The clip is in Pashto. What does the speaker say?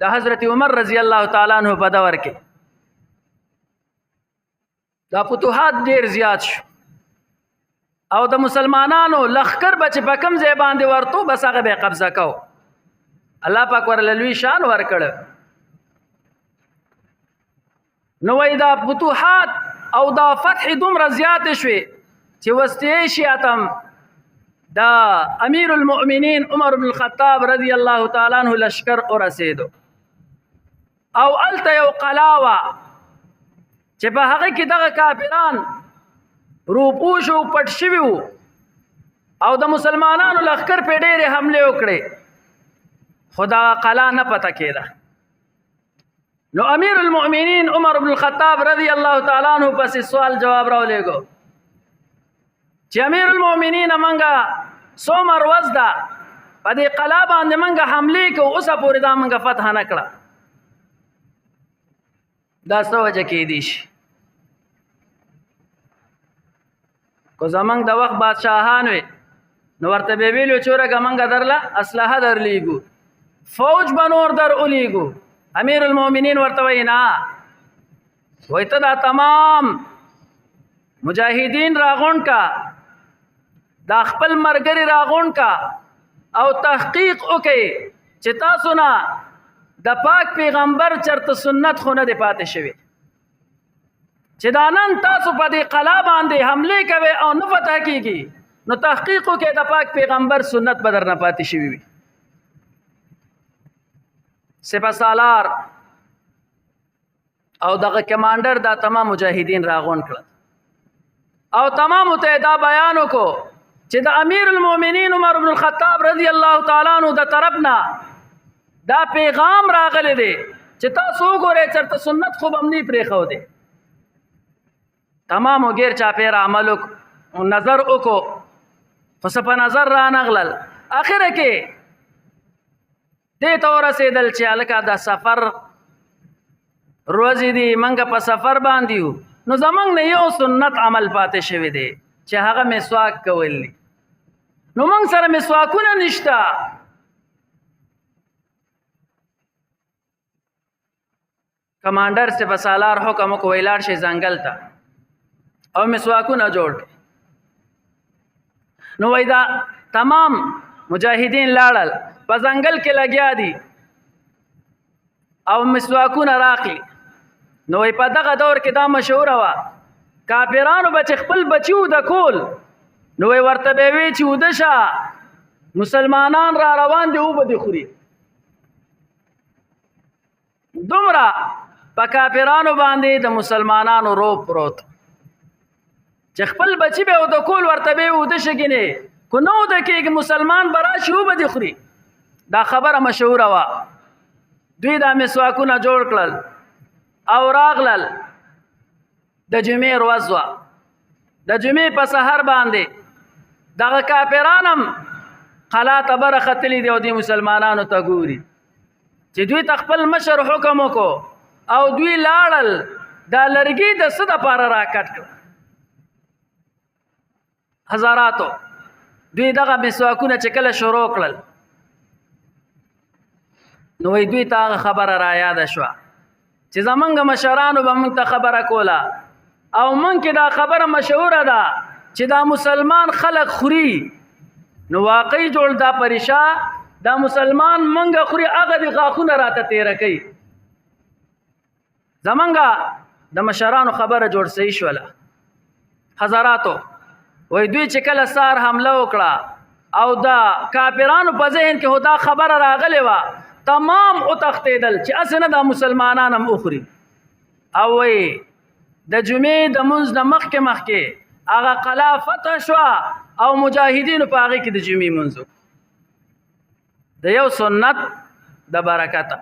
د حضرت عمر رضی الله تعالی عنہ په دور کې دا فتوحات ډیر زیات شو او د مسلمانانو لخر بچ په کم ځای باندې ورتو بس هغه به قبضه کو الله پاک ورله لوی شان ورکړ نو وای دا فتوحات او دا فتح دومره زیات شوي چې وسط ایشیا تم دا امیر المؤمنین عمر بن الخطاب رضی الله تعالی عنہ لشکر ورسېدو او الته یو قلاوه چې په هغه کې دغه کافران روپوش او پټ شوي وو او د مسلمانانو لښکر په ډېرې حملې وکړې خو دغه قلا نه پته کېده نو امیر المؤمنین عمر بن الخطاب رضی الله تعالی عنہ پسې سوال جواب راولېږو چې امیر المؤمنین منګه څومره ورځ ده په دې قلا باندې منګه حملې کوو اوسه پورې دا منګه فتح نه کړه دا څه وجه کېدی شي کو زمنګ د وخت بادشاهان وي نو ورته به ویلو چې ورګه منګه درله اسلحه درلیږو فوج به نور در اولیږو امیر المؤمنین ورته وایي نه وایي ته دا تمام مجاهدین راغونډ کا دا خپل مرګري راغونډ کا او تحقیق وکړي چې تاسو نه د پاک پیغمبر چرته سنت خو نه دی پاتې شوی چې دا نن تاسو په دې قلا باندې حمله کوي او نه فتح کیږي نو تحقیق وکړئ د پاک پیغمبر سنت به در نه پاتې شوی وي سپهسالار او دغه کمانډر دا تمام مجاهدین راغونډ کړل او تمام ته دا بیان وکړو چې د امیر المؤمنین عمر بن الخطاب رضی الله تعالی عنہ د طرفنا دا پیغام راغلی دی چې تاسو وګورئ چرته سنت خو هم نه پرېښو دی تمام غیر چاپیر عمل او نظر وکړو خو څه په نظر رانغلل اخره کې دې ته ورسېدل چې هلکه د سفر ورځې دي منګه په سفر باندې یو نو زمونږ نه یو سنت عمل پاتې شوی دی چې هغه مسواک کول دي نو موږ سره مسواکونه نشته کمانډر سپهسالار حکم وکړ ویلاړ شي ځنګل ته او مسواکونه جوړ نو وای دا تمام مجاهدین لاړل په ځنګل کې لګیا دي او مسواکونه راخلي نو وای په دغه دور کې دا مشهوره وه کافرانو به چې خپل بچي وده کول نو وای ورته به وی چې وده شه مسلمانان را روان دي اوبه دې خوري دومره په کافرانو باندې د مسلمانانو روب پروت چې خپل بچي به وده کول ورته به وده شګینې کو نو د کې مسلمان برا شو به دي خوري دا خبره مشهوره وه دوی دا مسواکونه جوړ کړل او راغلل د جمعې ورځ وه د جمعې په سحر باندې دغه کافران هم قلا ته برختلي دي او دې مسلمانانو ته ګوري چې دوی ته خپل مشر حکم وکړو او دوی لاړل دا لرګي د څه دپاره راکټ کړه هزاراتو دوی دغه مسواکونه چې کله شروع کړل نو وی دوی ته هغه خبره را یاده شوه چې زمونږ مشرانو به موږ ته خبره کوله او موږ کې دا خبره مشهوره ده چې دا مسلمان خلق خوري نو واقعي جوړ دا پریشا دا مسلمان منګه خوري هغه د غاښونه راته تیره کوي زمونږ د مشرانو خبره جوړ صحیح شوله حضراتو وای دوی چې کله سار حمله وکړه او دا کافرانو په ذهن کې دا خبره راغلی وه تمام وتښتېدل چې هسې نه دا مسلمانان هم وخوري او وایي د جمعې د مونځ نه مخکې هغه قلا فتح شوه او مجاهدینو په هغې کې د جمعې مونځ د یو سنت د برکته